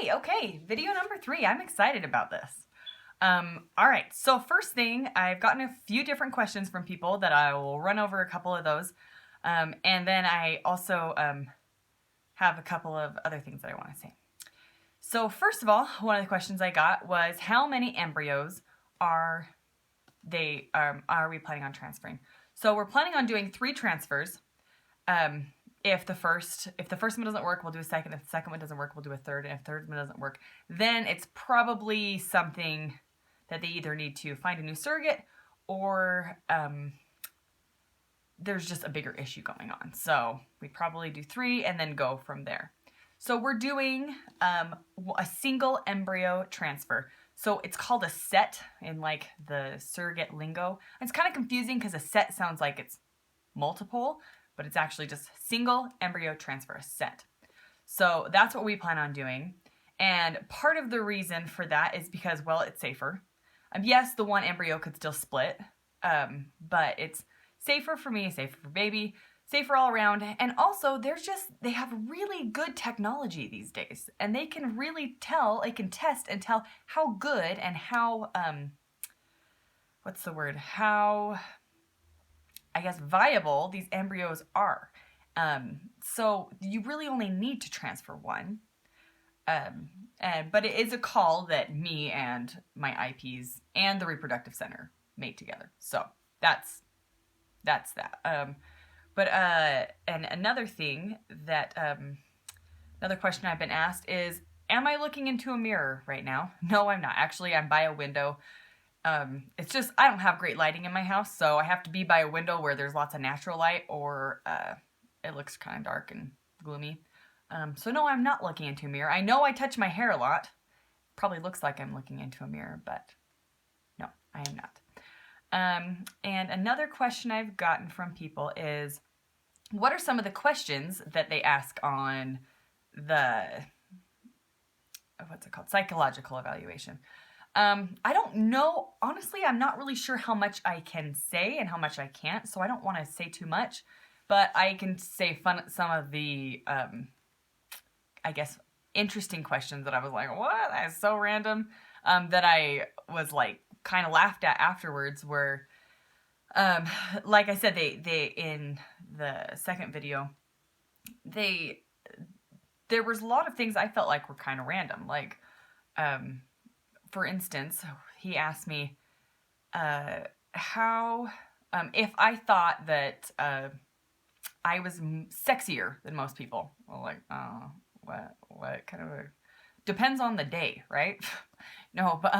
Okay, video number 3. I'm excited about this. All right, so first thing, I've gotten a few different questions from people that I will run over a couple of those. And then I also have a couple of other things that I want to say. So first of all, one of the questions I got was how many embryos are we planning on transferring? So we're planning on doing 3 transfers. If the first one doesn't work, we'll do a second. If the second one doesn't work, we'll do a third. And if the third one doesn't work, then it's probably something that they either need to find a new surrogate or there's just a bigger issue going on. So we probably do 3 and then go from there. So we're doing a single embryo transfer. So it's called a set in like the surrogate lingo. It's kind of confusing because a set sounds like it's multiple, but it's actually just single embryo transfer, a set. So that's what we plan on doing. And part of the reason for that is because, well, it's safer. Yes, the one embryo could still split, but it's safer for me, safer for baby, safer all around. And also they have really good technology these days, and they can really test and tell how good and how, how, I guess, viable these embryos are. So you really only need to transfer one. But it is a call that me and my IPs and the reproductive center made together. So that's that. And another thing that, another question I've been asked is, am I looking into a mirror right now? No, I'm not. Actually, I'm by a window. It's just, I don't have great lighting in my house, so I have to be by a window where there's lots of natural light or it looks kind of dark and gloomy. So no, I'm not looking into a mirror. I know I touch my hair a lot. Probably looks like I'm looking into a mirror, but no, I am not. And another question I've gotten from people is, what are some of the questions that they ask on the, psychological evaluation? I don't know. Honestly, I'm not really sure how much I can say and how much I can't, so I don't want to say too much, but I can say some of the, I guess, interesting questions that I was like, what? That's so random, that I was like kind of laughed at afterwards were, like I said, they in the second video, there was a lot of things I felt like were kind of random. Like, for instance, he asked me, how, if I thought that, I was sexier than most people. Well, like, what kind of depends on the day, right? No, but,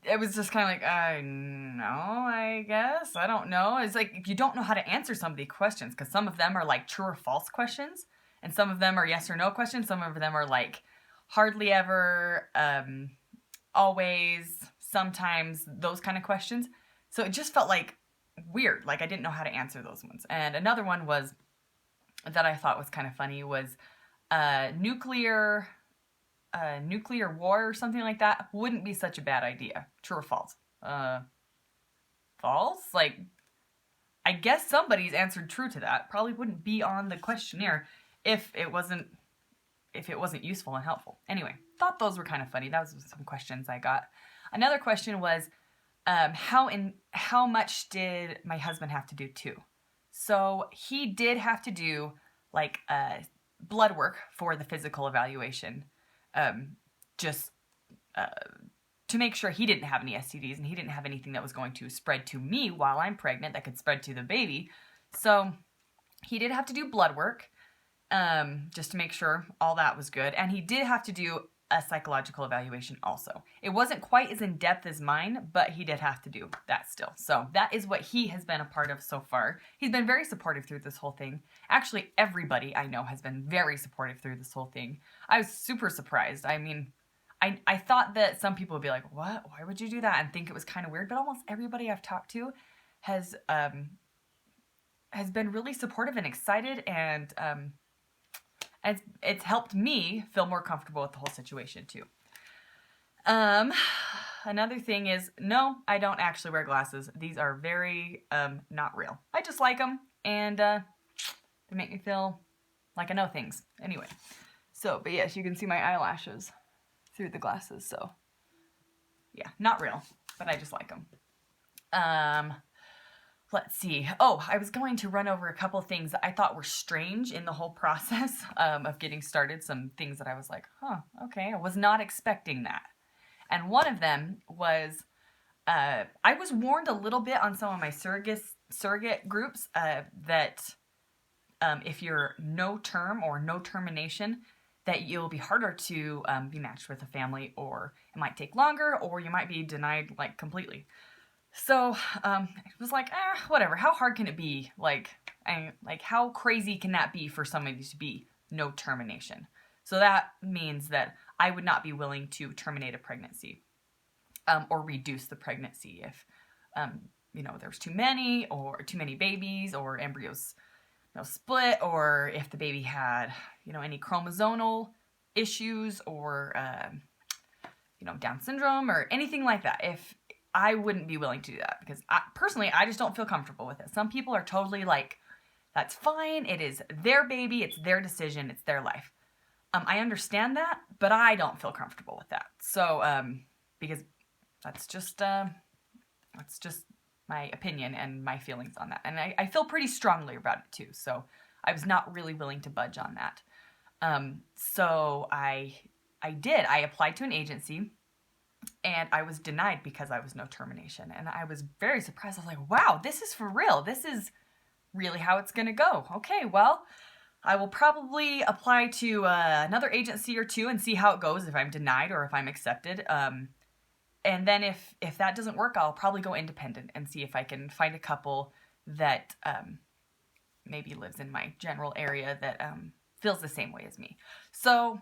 it was just kind of like, no, I guess. I don't know. It's like, if you don't know how to answer some of these questions, because some of them are like true or false questions, and some of them are yes or no questions. Some of them are like hardly ever, always, sometimes, those kind of questions. So it just felt like weird. Like I didn't know how to answer those ones. And another one was, that I thought was kind of funny, was nuclear war or something like that wouldn't be such a bad idea. True or false? False? Like, I guess somebody's answered true to that. Probably wouldn't be on the questionnaire if it wasn't useful and helpful. Anyway, thought those were kind of funny. That was some questions I got. Another question was, how much did my husband have to do too? So he did have to do like blood work for the physical evaluation, just to make sure he didn't have any STDs and he didn't have anything that was going to spread to me while I'm pregnant that could spread to the baby. So he did have to do blood work, just to make sure all that was good. And he did have to do a psychological evaluation also. It wasn't quite as in-depth as mine, but he did have to do that still. So that is what he has been a part of so far. He's been very supportive through this whole thing. Actually, everybody I know has been very supportive through this whole thing. I was super surprised. I mean, I thought that some people would be like, what? Why would you do that? And think it was kind of weird, but almost everybody I've talked to has been really supportive and excited, and it's helped me feel more comfortable with the whole situation too. Another thing is, no, I don't actually wear glasses. These are very not real. I just like them, and they make me feel like I know things. Anyway, So, but yes, you can see my eyelashes through the glasses. So, yeah, not real, but I just like them. Let's see. Oh, I was going to run over a couple things that I thought were strange in the whole process of getting started. Some things that I was like, huh, okay, I was not expecting that. And one of them was I was warned a little bit on some of my surrogate groups that if you're no term or no termination, that you'll be harder to be matched with a family, or it might take longer, or you might be denied like completely. So it was like, whatever. How hard can it be? Like how crazy can that be for somebody to be no termination? So that means that I would not be willing to terminate a pregnancy or reduce the pregnancy if there's too many babies or embryos split, or if the baby had any chromosomal issues or Down syndrome or anything like that. If I wouldn't be willing to do that, because personally I just don't feel comfortable with it. Some people are totally like, that's fine, it is their baby, it's their decision, it's their life. I understand that, but I don't feel comfortable with that. So because that's just my opinion and my feelings on that, and I feel pretty strongly about it too. So I was not really willing to budge on that. So I applied to an agency, and I was denied because I was no termination. And I was very surprised. I was like, wow, this is for real. This is really how it's going to go. Okay, well, I will probably apply to another agency or two and see how it goes, if I'm denied or if I'm accepted. And then if that doesn't work, I'll probably go independent and see if I can find a couple that maybe lives in my general area that feels the same way as me. So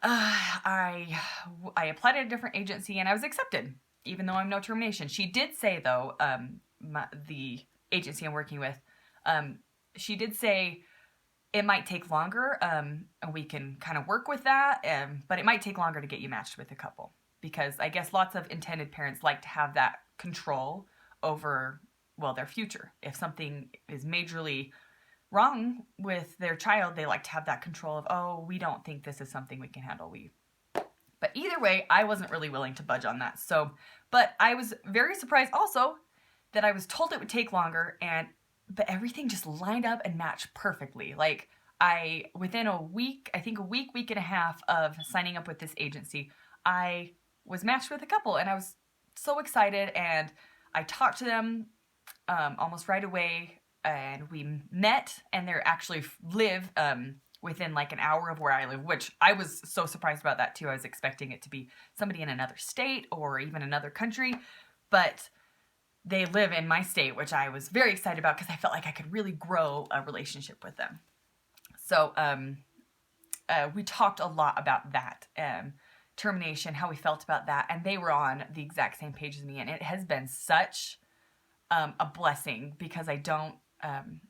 I applied at a different agency and I was accepted, even though I'm no termination. She did say, though, the agency I'm working with, she did say it might take longer, and we can kind of work with that, but it might take longer to get you matched with a couple, because I guess lots of intended parents like to have that control over, well, their future. If something is majorly wrong with their child, they like to have that control of, oh, we don't think this is something we can handle. But either way, I wasn't really willing to budge on that. So, but I was very surprised also that I was told it would take longer, but everything just lined up and matched perfectly. Like within a week, I think a week and a half of signing up with this agency, I was matched with a couple, and I was so excited, and I talked to them almost right away, and we met, and they actually live within like an hour of where I live, which I was so surprised about that too. I was expecting it to be somebody in another state or even another country, but they live in my state, which I was very excited about because I felt like I could really grow a relationship with them. So we talked a lot about that termination, how we felt about that, and they were on the exact same page as me, and it has been such a blessing, because I don't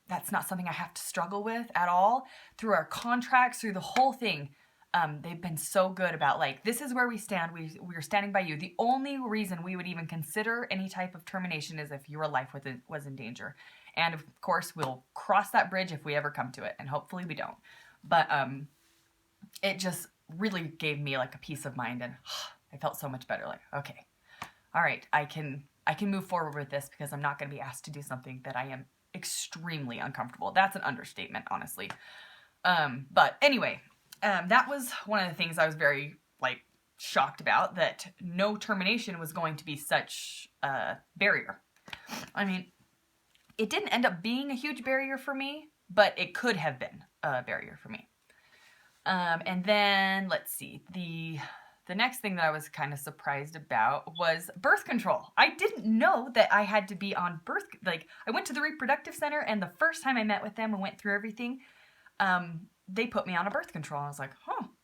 that's not something I have to struggle with at all. Through our contracts, through the whole thing, they've been so good about, like, this is where we stand. We're standing by you. The only reason we would even consider any type of termination is if your life was in danger. And of course, we'll cross that bridge if we ever come to it, and hopefully we don't. But it just really gave me like a peace of mind, and I felt so much better. Like, okay, all right, I can move forward with this, because I'm not going to be asked to do something that I am extremely uncomfortable. That's an understatement, honestly. But anyway, that was one of the things I was very shocked about, that no termination was going to be such a barrier. I mean, it didn't end up being a huge barrier for me, but it could have been a barrier for me. And then let's see, the next thing that I was kind of surprised about was birth control. I didn't know that I had to be on I went to the reproductive center, and the first time I met with them and went through everything, they put me on a birth control. I was like,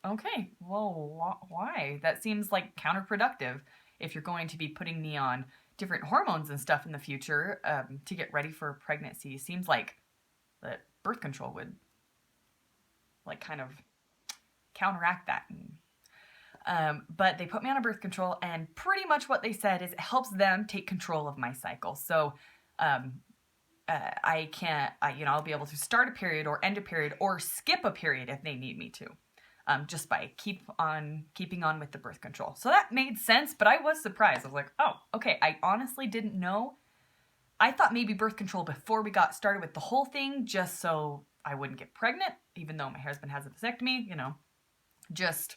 okay, well, why? That seems like counterproductive if you're going to be putting me on different hormones and stuff in the future to get ready for pregnancy. It seems like that birth control would kind of counteract that. But they put me on a birth control, and pretty much what they said is it helps them take control of my cycle. So I'll be able to start a period or end a period or skip a period if they need me to. just by keeping on with the birth control. So that made sense, but I was surprised. I was like, oh, okay, I honestly didn't know. I thought maybe birth control before we got started with the whole thing, just so I wouldn't get pregnant, even though my husband has a vasectomy, you know, just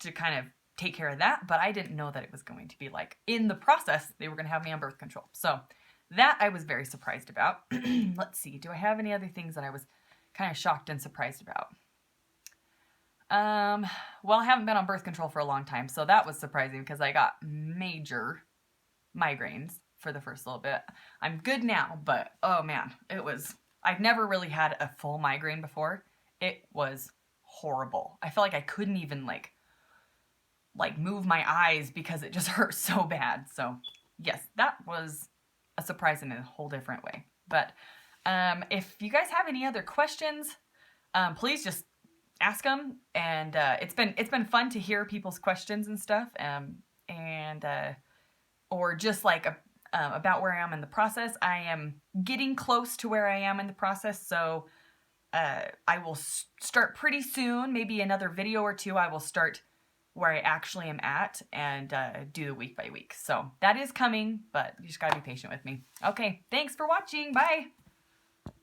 to kind of take care of that. But I didn't know that it was going to be like, in the process, they were going to have me on birth control. So that I was very surprised about. Let's see, do I have any other things that I was kind of shocked and surprised about? Well, I haven't been on birth control for a long time, so that was surprising because I got major migraines for the first little bit. I'm good now, but oh man, I've never really had a full migraine before. It was horrible. I felt like I couldn't even like move my eyes because it just hurt so bad. So yes, that was a surprise in a whole different way. But if you guys have any other questions, please just ask them. And it's been fun to hear people's questions and stuff. Or just like about where I am in the process. I am getting close to where I am in the process, so I will start pretty soon. Maybe another video or two. I will start where I actually am at and do the week by week. So that is coming, but you just gotta be patient with me. Okay, thanks for watching. Bye.